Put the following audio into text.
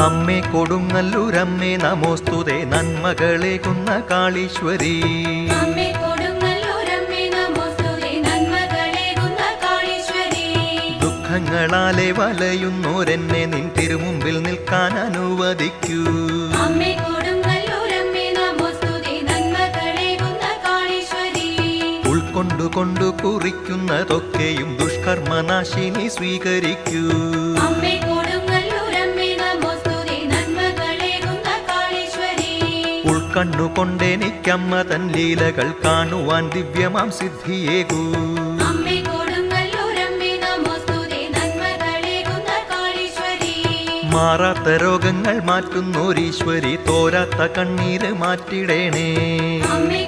അമ്മേ കൊടുങ്ങല്ലൂരമ്മേ നമോസ്തുതേ നന്മകളേകുന്ന കാളീശ്വരി. അമ്മേ കൊടുങ്ങല്ലൂരമ്മേ നമോസ്തുതേ നന്മകളേകുന്ന കാളീശ്വരി. ദുഃഖങ്ങളാലെ വലയുന്നോരെന്നെ നിൻ തിരുമുമ്പിൽ നിൽക്കാൻ അനുവദിക്കൂ. അമ്മേ കൊടുങ്ങല്ലൂരമ്മേ നമോസ്തുതേ നന്മകളേകുന്ന കാളീശ്വരി. ഉൾക്കൊണ്ടുകൊണ്ടു കുറിക്കുന്നതൊക്കെയും ദുഷ്കർമ്മനാശിനി സ്വീകരിക്കൂ. അമ്മേ കൊടുങ്ങല്ലൂരമ്മേ നമോസ്തുതേ നന്മകളേകുന്ന കാളീശ്വരി. ഉൾക്കണ്ണുകൊണ്ടെനിക്കമ്മ തൻ ലീലകൾ കാണുവാൻ ദിവ്യമാം സിദ്ധിയേകൂ. അമ്മേ കൊടുങ്ങല്ലൂരമ്മേ നമോസ്തുതേ നന്മകളേകുന്ന കാളീശ്വരി. മാറാത്ത രോഗങ്ങൾ മാറ്റുന്നോരീശ്വരി, തോരാത്ത കണ്ണീര് മാറ്റിടേണേ. അമ്മേ